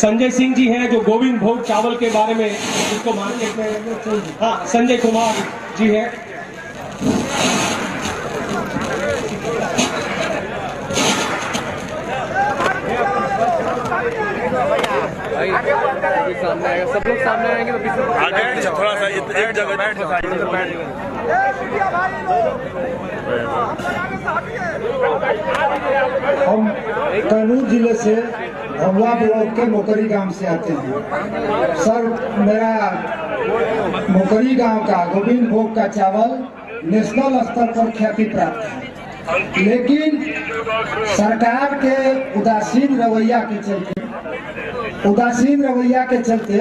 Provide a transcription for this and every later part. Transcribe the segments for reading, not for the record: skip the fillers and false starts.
संजय सिंह जी हैं जो गोविंद भोग चावल के बारे में इसको मार्केट में, हाँ संजय कुमार जी हैं। सामने आएगा, सब लोग सामने आएंगे तो पीछे थोड़ा सा एक जगह बैठ हम कैमूर जिले से भभुआ ब्लॉक के मोकरी गांव से आते हैं। सर, मेरा मोकरी गांव का गोविंद भोग का चावल नेशनल स्तर पर ख्याति प्राप्त है, लेकिन सरकार के उदासीन रवैया के चलते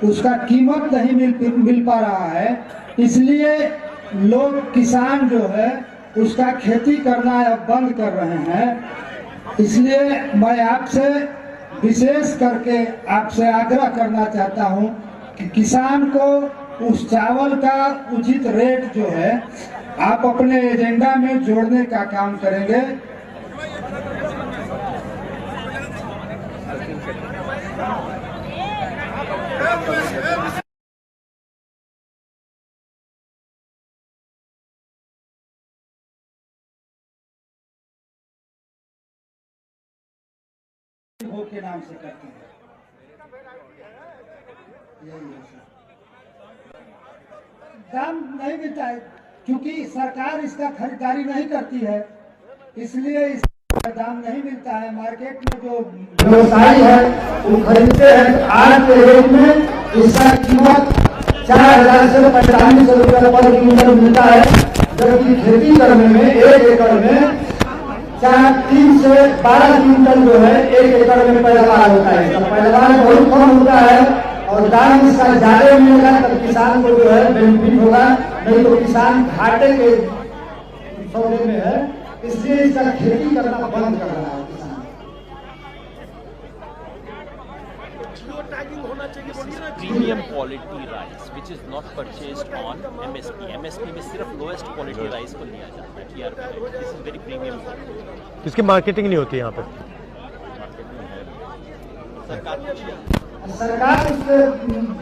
उसका कीमत नहीं मिल पा रहा है। इसलिए लोग किसान जो है उसका खेती करना अब बंद कर रहे हैं। इसलिए मैं आपसे विशेष करके आपसे आग्रह करना चाहता हूं कि किसान को उस चावल का उचित रेट जो है आप अपने एजेंडा में जोड़ने का काम करेंगे। के नाम से करते हैं, दाम नहीं मिलता है क्योंकि सरकार इसका खरीदारी नहीं करती है, इसलिए इसका दाम नहीं मिलता है। मार्केट में जो व्यवसायी है वो खरीदते हैं। आज के रेट में इसका कीमत 4000 से 4500 रुपया पर क्विंटल मिलता है, जबकि खेती करने में 1 एकड़ में 3 से 12 क्विंटल जो है 1 एकड़ में पैदावार होता है। तो पैदावार बहुत कम होता है और दाम इसका ज्यादा मिलेगा तब किसान को जो है बेनिफिट होगा, नहीं तो किसान घाटे के सौदे में है। इसलिए इसका खेती करना बंद कर रहा है किसान। Premium quality rice which is not purchased on MSP. MSP में सिर्फ लोएस्ट क्वालिटी राइस को लिया जाता है, TRP. This is very premium. इसकी मार्केटिंग नहीं होती यहाँ पे। सरकार उसके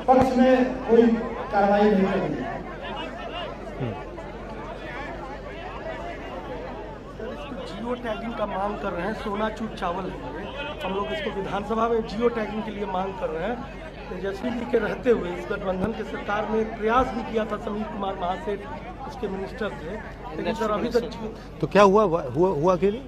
पक्ष में कोई कार्रवाई नहीं करेगी। जियो टैगिंग का मांग कर रहे हैं। सोनाचूर चावल है, हम लोग इसको विधानसभा में जियो टैगिंग के लिए मांग कर रहे हैं। तेजस्वी जी के रहते हुए इस गठबंधन के सरकार ने प्रयास भी किया था, समीर कुमार महासेठ उसके मिनिस्टर थे, लेकिन सर अभी तक तो क्या हुआ कि नहीं?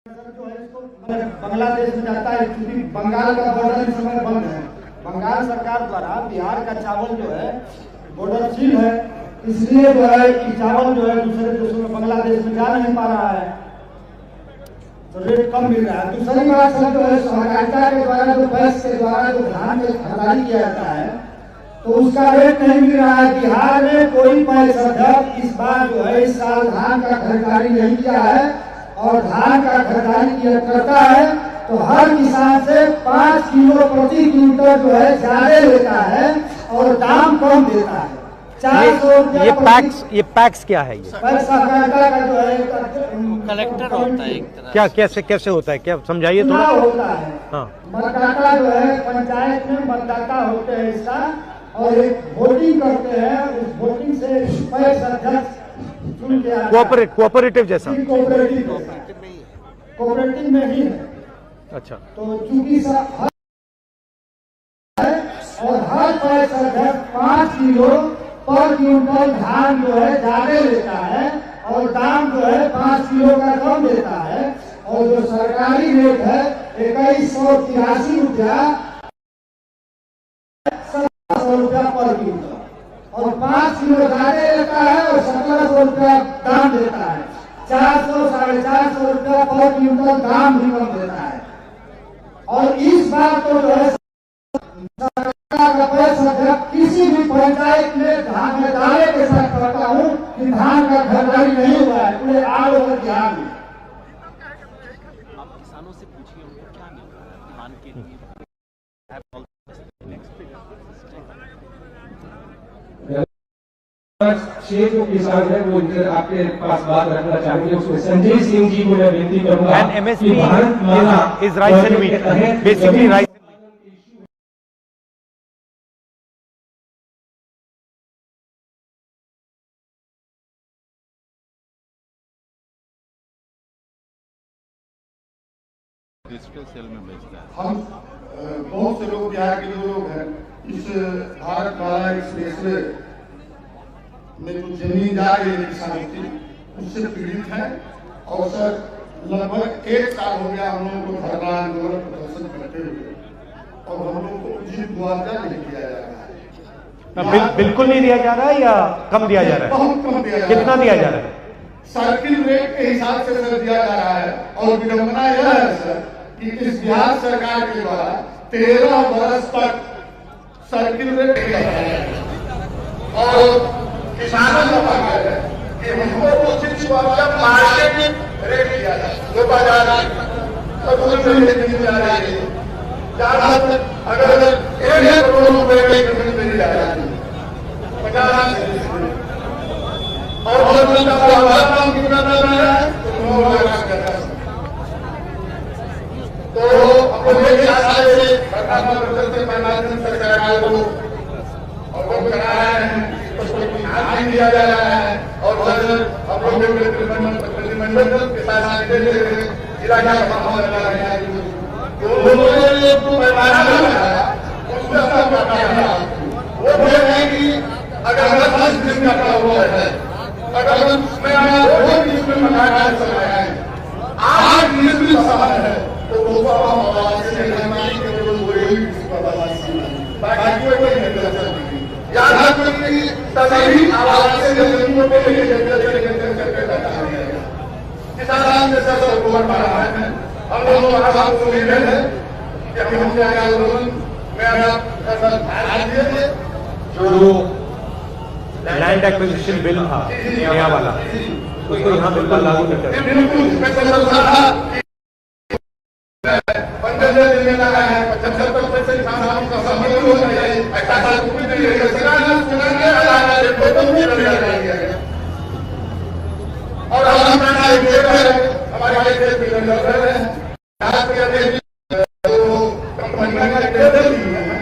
जो है इसको बांग्लादेश में जाता है, क्योंकि बंगाल का बॉर्डर इस समय बंद है। बंगाल सरकार द्वारा बिहार का चावल जो है बॉर्डर सील है, इसलिए जो है कि चावल जो है दूसरे देशों में बांग्लादेश में जा नहीं पा रहा है, तो रेट कम मिल रहा है। दूसरी बात सब जो है सहकारिता के द्वारा जो पैस के द्वारा जो धान में खरीदारी किया जाता है तो उसका रेट नहीं मिल रहा है। बिहार में कोई पैसा इस बार जो है इस साल धान का खरीदारी नहीं किया है, और धान का खरीदारी किया करता है तो हर किसान से 5 किलो प्रति क्विंटल जो है ज्यादा लेता है और दाम कम देता है। 400 रुपया। ये पैक्स क्या है? ये सहकारिता का जो है कलेक्टर होता है एक तरह। क्या कैसे होता है, क्या समझाइए थोड़ा। होता है, हाँ, मतदाता जो है पंचायत में मतदाता होते हैं इसका, और एक वोटिंग करते हैं, उस वोटिंग से अध्यक्ष कोऑपरेटिव जैसा। कोऑपरेटिव में ही है। अच्छा, तो चूंकि और हर पैसा 5 किलो पर क्विंटल धान जो है ज्यादा लेता है और दाम जो है 5 किलो का कम देता है, और जो सरकारी रेट है 2183 रुपया 1700 रुपया पर क्विंटल। और 5 किलो ज्यादा लेता है और 1700 रुपया दाम देता है। 400 450 रुपया पर क्विंटल दाम भी कम देता है। और इस बात को जो है सरकार का पैसा जब किसी भी पंचायत में धान में दावे के साथ करता हूँ कि धान का खरीदारी नहीं हुआ है पूरे आल ओवर बिहार में। आप किसानों से पूछिए उनको क्या मिल रहा है धान के लिए। छह जो किसान है वो इधर आपके पास बात रखना चाहेंगे। उसमें संजय सिंह जी को मैं विनती करूंगा And MSP कि भारत माता is rice and wheat. Basically rice. Digital sale में बेचता है। हम बहुत से लोग बिहार के जो लोग हैं इस भारत माला एक्सप्रेस में जो जमीन जा रही है किसानों की उससे पीड़ित है। और सर लगभग 1 साल हो गया हम लोगों को धरना आंदोलन प्रदर्शन करते हुए और हम लोग को उचित मुआवजा नहीं दिया जा रहा है। बिल्कुल नहीं दिया जा रहा है या कम दिया जा रहा है? बहुत कम दिया जा रहा है। कितना दिया जा रहा है? सर्किल रेट के हिसाब से सर दिया जा रहा है। और विडंबना यह है सर कि इस बिहार सरकार के द्वारा 13 वर्ष तक सर्किल रेट दिया जा रहा है और किसानों का मांग है कि हमको उचित मुआवजा मार्केट रेट दिया जाए। जो बाजार जा रही है अगर 1 करोड़ रुपए की जमीन मिल जाए 50 और कितना है तो अपने सरकार को अवगत करा रहे हैं, उसको ध्यान नहीं दिया जा रहा है। और हम लोग प्रतिनिधिमंडल के साथ जिला का माहौल लगा रहे हैं तो पैमाना लगाया वो बोले हैं कि अगर 10 दिन का हुआ है अगर उसमें है 8 दिन समय है तो याद रखो कि सभी आवाज से किसान ने सब हुकूमत बना है। हम लोग उम्मीद है कि हम आंदोलन में जो लैंड एक्विजिशन बिल था नया वाला उसको यहाँ बिल्कुल लागू करते हैं। बिल्कुल 15 दिन में लगा है 75% किसानों का सम्मिलन हो जाए ऐसा कुछ नहीं है। और हमारे देश में कंपनियां का टेंडर भी है वो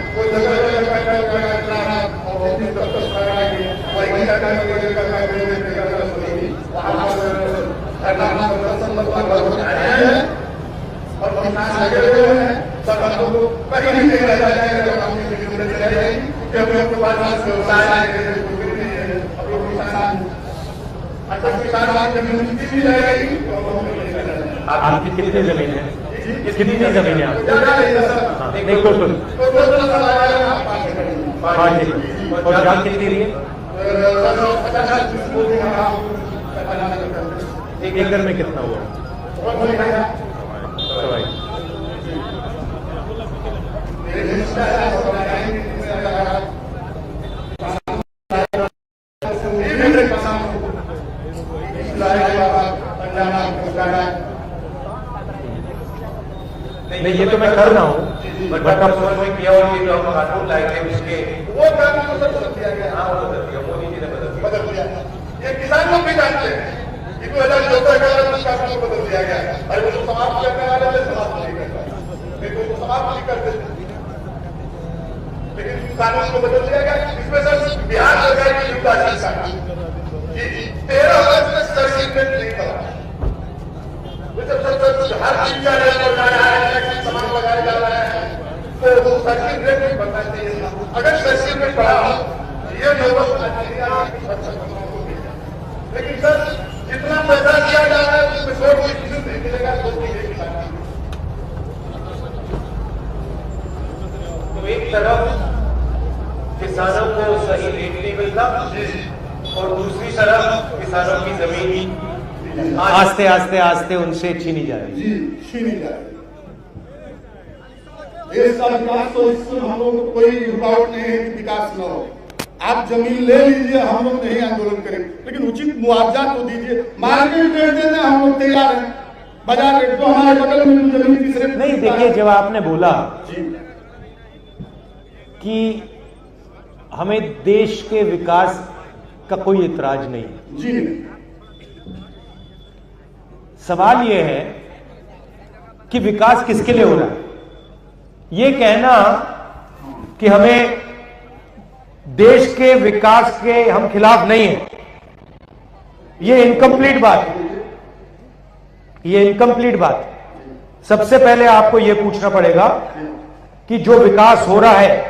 और किसान लगे हुए हैं सब हमको कहीं नहीं रह जाएगा व्यवसाय आपकी कितनी जमीन है? कितनी जमीन है आपकी? नहीं टोटल 5 एकड़। और जान कितनी रही है? 1 एकड़ में कितना हुआ? नहीं ये तो मैं कर रहा हूँ बट कोई किया और ये जो हम कानून लाएंगे उसके वो कानून तो बदल दिया गया। हाँ वो बदल दिया मोदी जी ने बदल दिया। ये किसान लोग भी जानते हैं कि 2014 का कानून बदल दिया गया। अरे वो समाप्त करने वाले समाप्त नहीं करता नहीं तो समाप्त नहीं करते लेकिन कानून को बदल दिया गया। इसमें सर बिहार सरकार की युक्ति 13 वर्ष तक सर्टिफिकेट नहीं करा हर चीज का रेट बढ़ रहा है सामान लगाया जा रहा है तो वो सर्किट रेट नहीं बढ़ना चाहिए। अगर सर्किट रेट बढ़ा ये लेकिन सर जितना पैसा दिया जा रहा है उसमें छोड़ नहीं मिलेगा तो एक तरफ किसानों को सही रेट नहीं मिलता और दूसरी तरफ किसानों की जमीन आस्ते आस्ते आस्ते उनसे छीनी जा रही है। जी छीनी जा रही है। देश का विकास तो इसमें हम लोग को कोई रुकावट नहीं है कि विकास न हो। आप जमीन ले लीजिए, हम लोग नहीं आंदोलन करेंगे, लेकिन उचित मुआवजा तो दीजिए। मार्केट रेट देने हम लोग तैयार हैं, बाजार रेट तो हमारे बगल में जमीन तीसरे नहीं। देखिए, जब आपने बोला कि हमें देश के विकास का कोई इतराज नहीं, जी नहीं, सवाल यह है कि विकास किसके लिए हो रहा है। यह कहना कि हमें देश के विकास के हम खिलाफ नहीं हैं, यह इनकम्प्लीट बात है। यह इनकम्प्लीट बात है। सबसे पहले आपको यह पूछना पड़ेगा कि जो विकास हो रहा है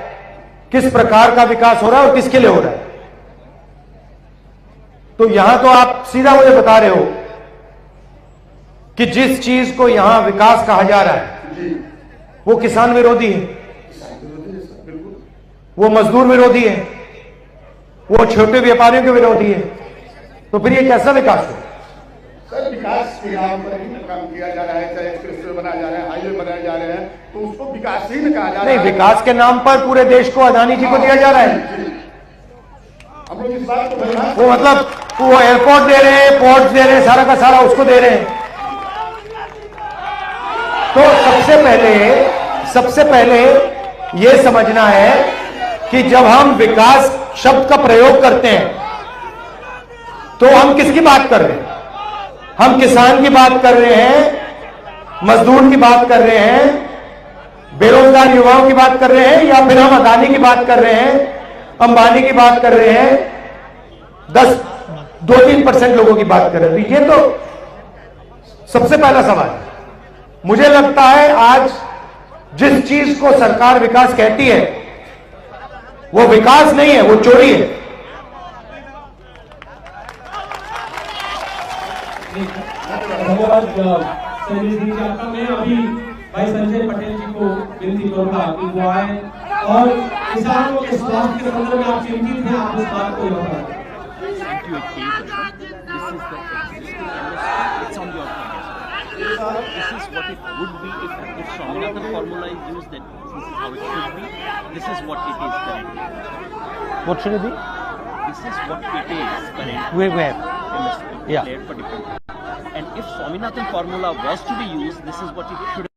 किस प्रकार का विकास हो रहा है और किसके लिए हो रहा है। तो यहां तो आप सीधा मुझे बता रहे हो कि जिस चीज को यहां विकास कहा जा रहा है वो किसान विरोधी है, वो मजदूर विरोधी है, वो छोटे व्यापारियों के विरोधी है। तो फिर ये कैसा विकास हो? सर विकास के नाम पर ही काम किया जा रहा है, चाहे एक्सप्रेसवे बनाए जा रहे हैं, हाईवे बनाए जा रहे हैं, तो उसको विकास ही न कहा जा रहा है। नहीं, विकास के नाम पर पूरे देश को अदानी जी को दिया जा रहा है। हम लोग इस बात को वो मतलब वो एयरपोर्ट दे रहे हैं, पोर्ट दे रहे हैं, सारा का सारा उसको दे रहे हैं। तो सबसे पहले यह समझना है कि जब हम विकास शब्द का प्रयोग करते हैं तो हम किसकी बात कर रहे हैं? हम किसान की बात कर रहे हैं, मजदूर की बात कर रहे हैं, बेरोजगार युवाओं की बात कर रहे हैं, या फिर हम अदानी की बात कर रहे हैं, अंबानी की बात कर रहे हैं, 2-3% लोगों की बात कर रहे हैं? ये तो सबसे पहला सवाल है। मुझे लगता है आज जिस चीज को सरकार विकास कहती है वो विकास नहीं है, वो चोरी है। धन्यवाद संजय जी का। मैं अभी भाई संजय पटेल जी को विनती करूंगा कि वो आए और किसानों के स्वास्थ्य के संदर्भ में आप चिंतित हैं, आप उस बात को यहाँ पर This is what it would be if Swaminathan formula is used, then this is how it should be. This is what it is currently. What should it be? This is what it is currently. Where? MSP Yeah. declared for different. And if Swaminathan formula was to be used, this is what it should.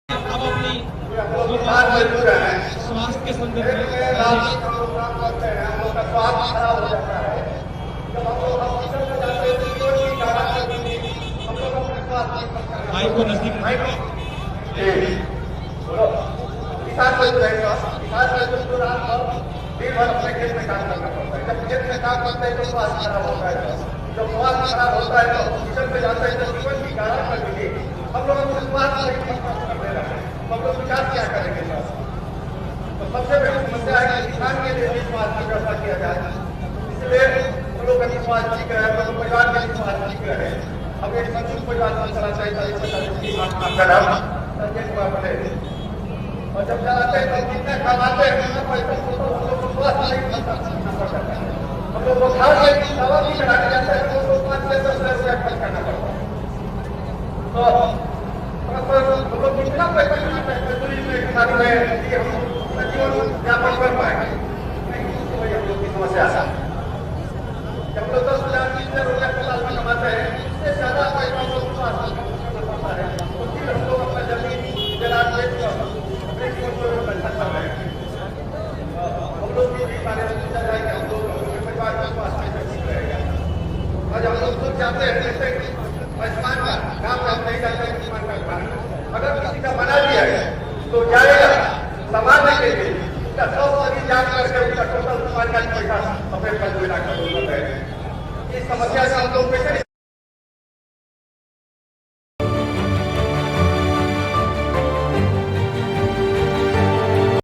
अब अपनी स्वास्थ्य के संदर्भ भाई को नजदीक किसान मजदूर है, किसान मजदूर दिन भर अपने खेत में काम करना पड़ता है। जब खेत में काम करते हैं तो स्वास्थ्य खराब होता है, जब स्वास्थ्य खराब होता है तो किचन में जाते हैं, तो जीवन की गारंटी कर दीजिए। हम लोग अपने स्वास्थ्य कर रहे हैं, हम लोग विकास क्या करेंगे? तो सबसे बड़ी समस्या है कि किसान के लिए स्वास्थ्य की व्यवस्था किया जाए, इसलिए हम लोग अपनी स्वास्थ्य ठीक रहे, हम लोग परिवार के स्वास्थ्य ठीक रहे। अब एक संयुक्त परिवार चला चाहिए संजय कुमार पटेल, और जब चलाते हैं तो जितने कमाते हैं हम लोग बुखार से दवा भी कराने जाते हैं तो 500-10 रुपया खर्च करना पड़ता है। तो हम लोग कितना पैसा मजदूरी में किसानी में कि हम जीवन व्यापन कर पाएंगे, नहीं हम लोग की समस्या है। जब लोग 10,000-20,000 रुपया साल में कमाते हैं, इससे ज्यादा पैसा हम लोग पड़ता है, तो फिर हम लोग अपना जमीन जलाद बेचकर हम लोग भी सारे जाएंगे, हम लोग परिवार का स्वास्थ्य ठीक रहेगा। और हम लोग खुद जाते हैं जैसे आयुष्मान का गाँव में नहीं जाते हैं, आयुष्मान का अगर किसी का बना दिया है तो जाएगा समाज के लिए उसका 100 जांच करके उसका टोटल समाज का पैसा अपने पास मिला कर इस समस्या से हम लोग